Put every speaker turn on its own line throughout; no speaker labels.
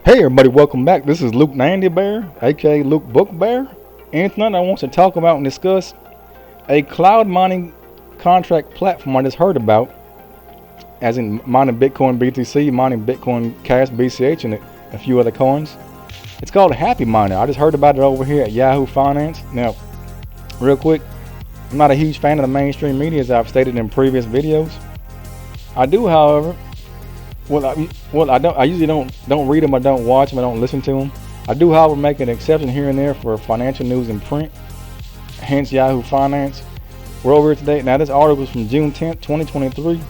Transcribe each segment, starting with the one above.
Hey everybody, welcome back. This is Luke Nandy Bear, aka Luke Book Bear. And tonight I want to talk about and discuss a cloud mining contract platform I just heard about, as in mining Bitcoin BTC, mining Bitcoin Cash BCH, and a few other coins. It's called Happy Miner. I just heard about it over here at Yahoo Finance. Now, real quick, I'm not a huge fan of the mainstream media, as I've stated in previous videos. I do, however, I usually don't read them, I don't watch them, I don't listen to them. I do, however, make an exception here and there for financial news in print, hence Yahoo Finance. We're over here today. Now this article is from June 10th, 2023.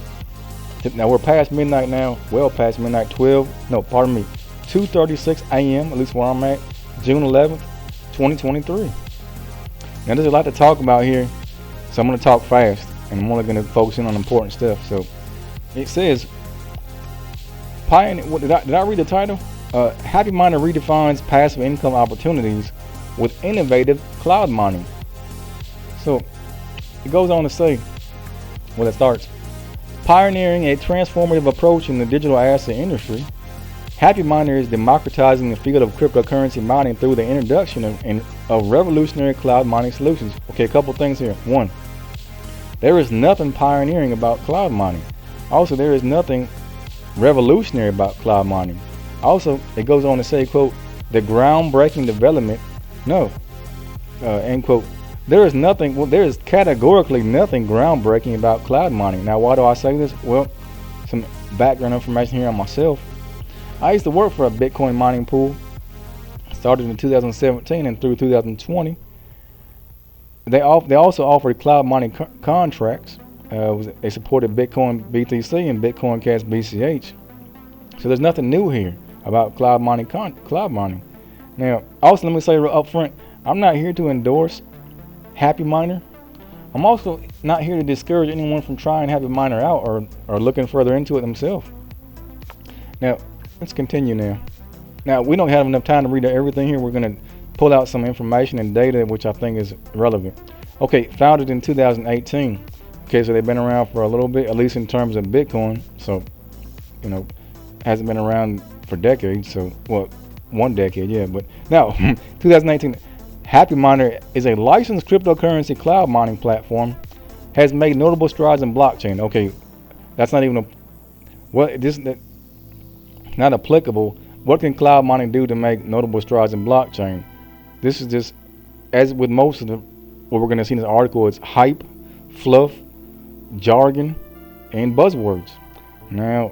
Now we're past midnight now, well past midnight, 2:36 a.m., at least where I'm at, June 11th, 2023. Now there's a lot to talk about here, so I'm going to talk fast, and I'm only going to focus in on important stuff. So it says, did I read the title? Happy Miner redefines passive income opportunities with innovative cloud mining. So it goes on to say, it starts, pioneering a transformative approach in the digital asset industry, Happy Miner is democratizing the field of cryptocurrency mining through the introduction of revolutionary cloud mining solutions. Okay, a couple things here. One, there is nothing pioneering about cloud mining. Also, there is nothing revolutionary about cloud mining. Also, it goes on to say, quote, the groundbreaking development, end quote, there is categorically nothing groundbreaking about cloud mining. Now, why do I say this? Well, some background information here on myself. I used to work for a Bitcoin mining pool, started in 2017 and through 2020. They also offered cloud mining contracts. They supported Bitcoin BTC and Bitcoin Cash BCH. So there's nothing new here about cloud mining. Now, also let me say up front, I'm not here to endorse Happy Miner. I'm also not here to discourage anyone from trying Happy Miner out or looking further into it themselves. Now, let's continue now. Now, we don't have enough time to read everything here. We're going to pull out some information and data which I think is relevant. Okay, founded in 2018. Okay, so they've been around for a little bit, at least in terms of Bitcoin. So, hasn't been around for decades. So, well, 1 decade, yeah. But now, 2019, Happy Miner is a licensed cryptocurrency cloud mining platform. Has made notable strides in blockchain. Okay, that's not even not applicable. What can cloud mining do to make notable strides in blockchain? This is just, as with most of what we're going to see in this article, it's hype, fluff, jargon, and buzzwords. Now,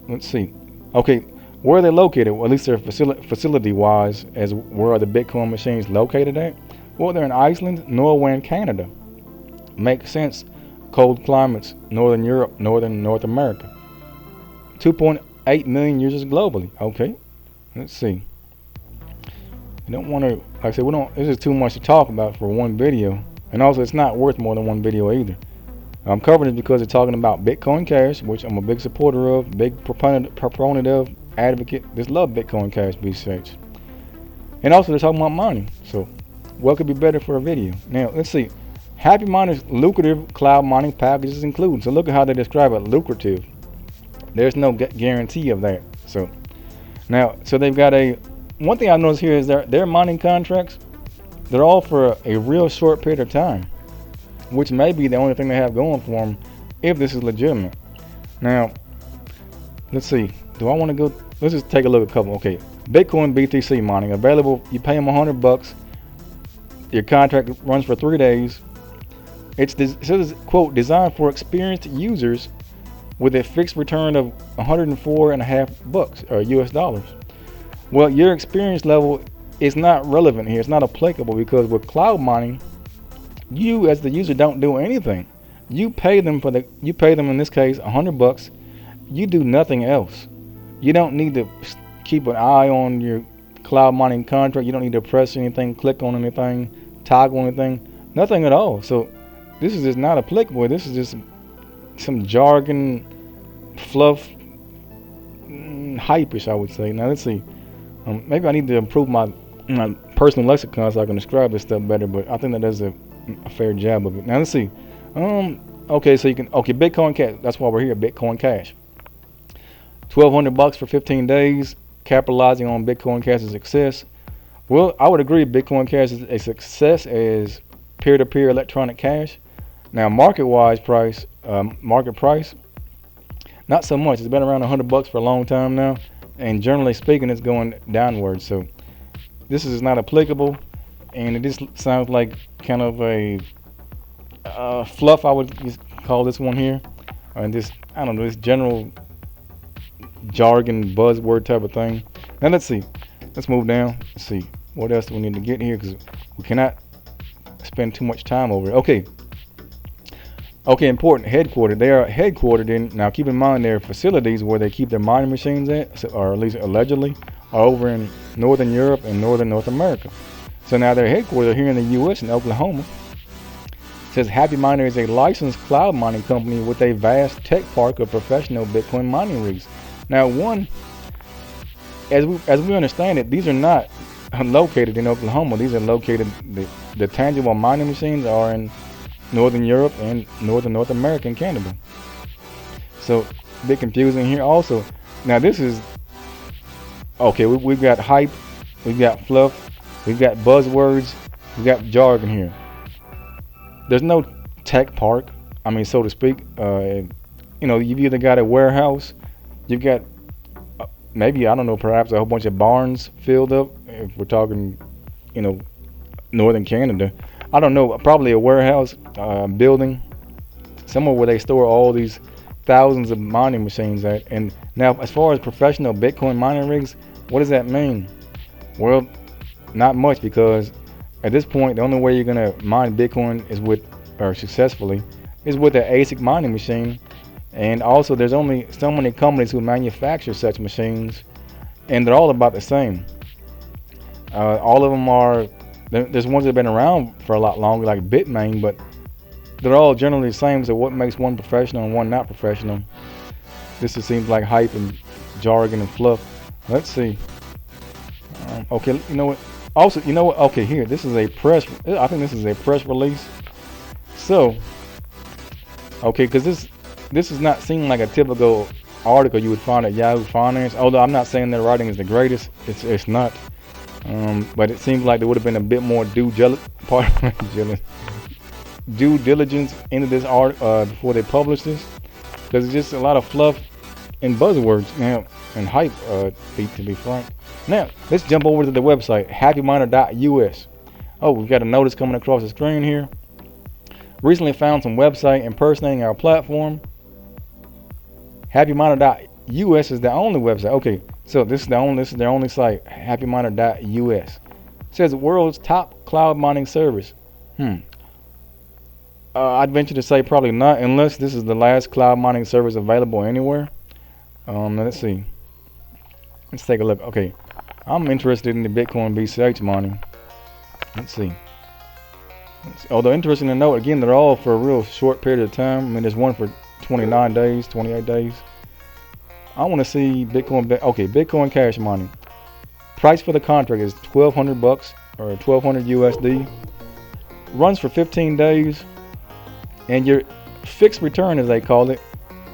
let's see. Okay, where are they located? Well, at least they're facility-wise, as where are the Bitcoin machines located at? Well, they're in Iceland, Norway, and Canada. Makes sense. Cold climates, Northern Europe, Northern North America. 2.8 million users globally. Okay, let's see. You don't want to, like I said, this is too much to talk about for one video. And also, it's not worth more than one video either. I'm covering it because they're talking about Bitcoin Cash, which I'm a big supporter of, big proponent of, advocate. Just love Bitcoin Cash BCH. And also, they're talking about mining. So, what could be better for a video? Now, let's see. Happy Miner's lucrative cloud mining packages include. So, look at how they describe it, lucrative. There's no guarantee of that. So, now, they've got one thing I noticed here is their mining contracts, they're all for a real short period of time, which may be the only thing they have going for them if this is legitimate. Now, let's see. Do I want to go? Let's just take a look at a couple. Okay, Bitcoin BTC mining available. You pay them $100. Your contract runs for 3 days. It says, quote, designed for experienced users with a fixed return of $104.50 or US dollars. Well, your experience level is not relevant here. It's not applicable because with cloud mining, you as the user don't do anything. You pay them in this case $100. You do nothing else. You don't need to keep an eye on your cloud mining contract. You don't need to press anything, click on anything, toggle anything, nothing at all. So this is just not applicable. This is just some jargon, fluff, hype-ish, I would say. Now let's see. Maybe I need to improve my personal lexicon so I can describe this stuff better, but I think that does a fair job of it. Now let's see. Okay, so Bitcoin Cash. That's why we're here. Bitcoin Cash. $1,200 for 15 days. capitalizing on Bitcoin Cash's success. Well, I would agree Bitcoin Cash is a success as peer-to-peer electronic cash. Now, market price, not so much. It's been around $100 for a long time now, and generally speaking, it's going downwards. So this is not applicable, and it just sounds like kind of a fluff, I would just call this one here, and this, I don't know, this general jargon buzzword type of thing. Now let's see. Let's move down. Let's see what else do we need to get here, because we cannot spend too much time over it. Okay, important. Headquartered. They are headquartered in, now keep in mind their facilities where they keep their mining machines at, or at least allegedly, are over in Northern Europe and Northern North America. So now they're headquartered here in the U.S. in Oklahoma. It says Happy Miner is a licensed cloud mining company with a vast tech park of professional Bitcoin mining rigs. Now, as we understand it, these are not located in Oklahoma. These are located, the tangible mining machines are in Northern Europe and Northern North America and Canada. So a bit confusing here also. Now this is, okay, we've got hype, we've got fluff, we've got buzzwords, we've got jargon here. There's no tech park, I mean, so to speak. You've either got a warehouse, you've got maybe, I don't know, perhaps a whole bunch of barns filled up, if we're talking, Northern Canada. I don't know, probably a warehouse building, somewhere where they store all these thousands of mining machines at. And now, as far as professional Bitcoin mining rigs, what does that mean? Well, not much, because at this point, the only way you're gonna mine Bitcoin successfully is with an ASIC mining machine. And also, there's only so many companies who manufacture such machines, and they're all about the same. All of them are. There's ones that have been around for a lot longer, like Bitmain, but they're all generally the same. So what makes one professional and one not professional? This just seems like hype and jargon and fluff. Let's see. Okay, you know what? Also, you know what? Okay, here, this is a press. I think this is a press release. So, okay, because this is not seeming like a typical article you would find at Yahoo Finance. Although I'm not saying their writing is the greatest. It's not. But it seems like there would have been a bit more due diligence into this art before they published this, because it's just a lot of fluff and buzzwords now and hype, to be frank. Now let's jump over to the website happyminer.us. Oh, we've got a notice coming across the screen here. Recently found some website impersonating our platform. Happyminer.us is the only website. Okay, so this is their only site, happyminer.us. It says world's top cloud mining service. I'd venture to say probably not, unless this is the last cloud mining service available anywhere. Let's see. Let's take a look. Okay, I'm interested in the Bitcoin BCH mining. Let's see. Although interesting to note, again, they're all for a real short period of time. I mean, there's one for 29 days, 28 days. I want to see Bitcoin. Okay, Bitcoin Cash mining. Price for the contract is $1,200 or $1,200 USD. Runs for 15 days, and your fixed return, as they call it,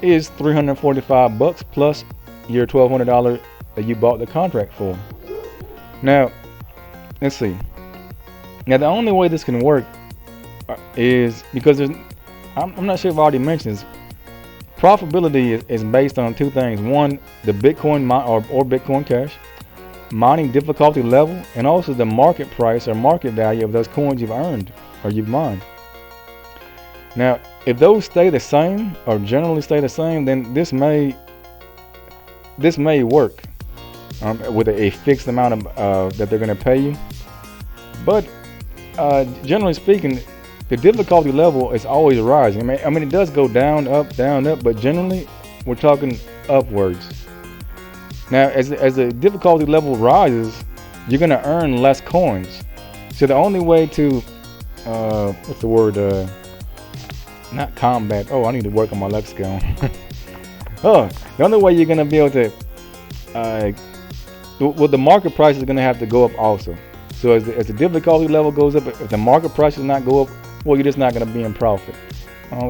is $345 plus your $1,200 that you bought the contract for. Now, let's see. Now, the only way this can work is because I'm not sure if I already mentioned this. Profitability is based on two things. One, the Bitcoin or Bitcoin Cash mining difficulty level, and also the market price or market value of those coins you've earned or you've mined. Now, if those stay the same or generally stay the same, then this may work with a fixed amount of that they're going to pay you. But generally speaking, the difficulty level is always rising. I mean, it does go down, up, but generally, we're talking upwards. Now, as the difficulty level rises, you're gonna earn less coins. So the only way to, what's the word? Not combat. Oh, I need to work on my lexicon. The only way you're gonna be able to, well, the market price is gonna have to go up also. So as the difficulty level goes up, if the market price does not go up, well, you're just not going to be in profit.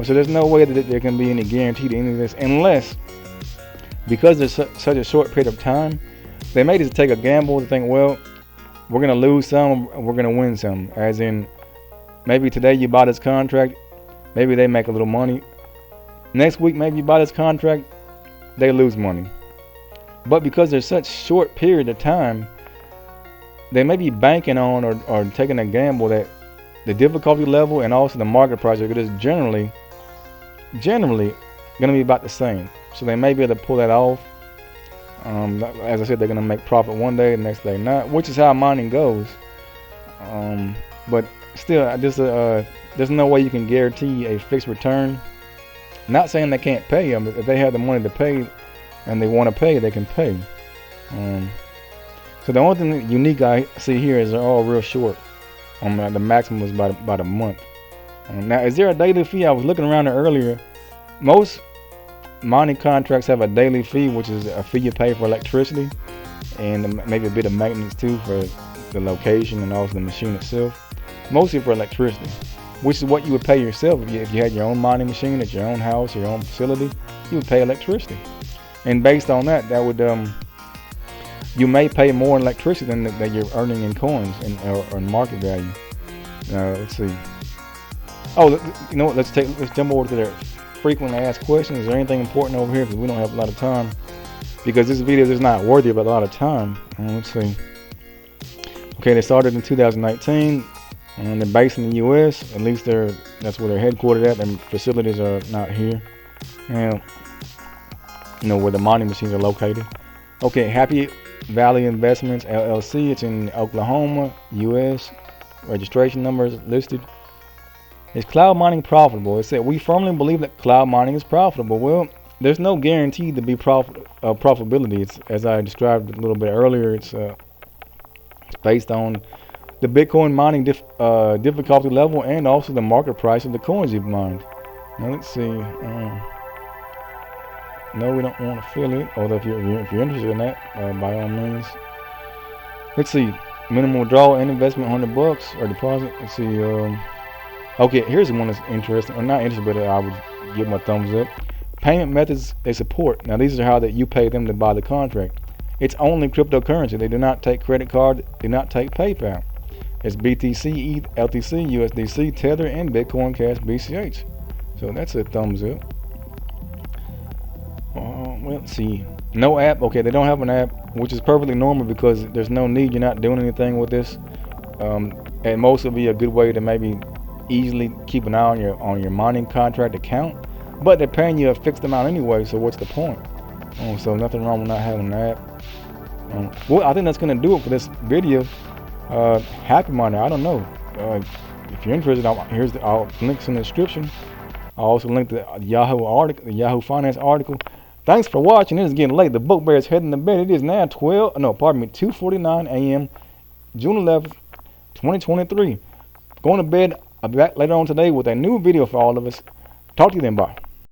So there's no way that there can be any guarantee to any of this, unless, because there's such a short period of time, They may just take a gamble to think, well, we're gonna lose some, we're gonna win some. As in, maybe today you buy this contract, maybe they make a little money. Next week, maybe you buy this contract, they lose money. But because there's such short period of time, they may be banking on or taking a gamble that the difficulty level and also the market price are just generally gonna be about the same. So they may be able to pull that off. As I said, they're gonna make profit one day, the next day not, which is how mining goes. But still, there's no way you can guarantee a fixed return. Not saying they can't pay them. If they have the money to pay and they want to pay, they can pay. So the only thing unique I see here is they're all real short. The maximum was about a month. Now, is there a daily fee? I was looking around there earlier. Most mining contracts have a daily fee, which is a fee you pay for electricity and maybe a bit of maintenance too for the location and also the machine itself. Mostly for electricity, which is what you would pay yourself if you had your own mining machine at your own house, your own facility. You would pay electricity, and based on that, would you may pay more in electricity than that you're earning in coins or in market value. Let's see. Oh, you know what? Let's jump over to their frequently asked questions. Is there anything important over here? Because we don't have a lot of time. Because this video is not worthy of a lot of time. Let's see. Okay, they started in 2019. And they're based in the U.S. At least that's where they're headquartered at. Their facilities are not here. And where the mining machines are located. Okay, Happy Valley Investments LLC. It's in Oklahoma, U.S. Registration number is listed. Is cloud mining profitable? It said, we firmly believe that cloud mining is profitable. Well, there's no guarantee to be profitability. It's, as I described a little bit earlier, it's based on the Bitcoin mining difficulty level and also the market price of the coins you've mined. Now let's see. No, we don't want to fill it. Although if you're interested in that, by all means. Let's see. Minimum withdrawal and investment $100 or deposit. Let's see. Okay, here's the one that's interesting. Or not interesting, but I would give my thumbs up. Payment methods they support. Now these are how that you pay them to buy the contract. It's only cryptocurrency. They do not take credit card. Do not take PayPal. It's BTC, ETH, LTC, USDC, Tether, and Bitcoin Cash BCH. So that's a thumbs up. Well, let's see. No app. Okay, they don't have an app, which is perfectly normal because there's no need. You're not doing anything with this. And most will be a good way to maybe easily keep an eye on your mining contract account. But they're paying you a fixed amount anyway, so what's the point? So nothing wrong with not having an app. Well, I think that's gonna do it for this video. Happy Miner, I don't know. If you're interested, here's the links in the description. I'll also link the Yahoo article, the Yahoo Finance article. Thanks for watching. It is getting late. The book bear is heading to bed. It is now 2:49 a.m. June 11th, 2023. Going to bed. I'll be back later on today with a new video for all of us. Talk to you then. Bye.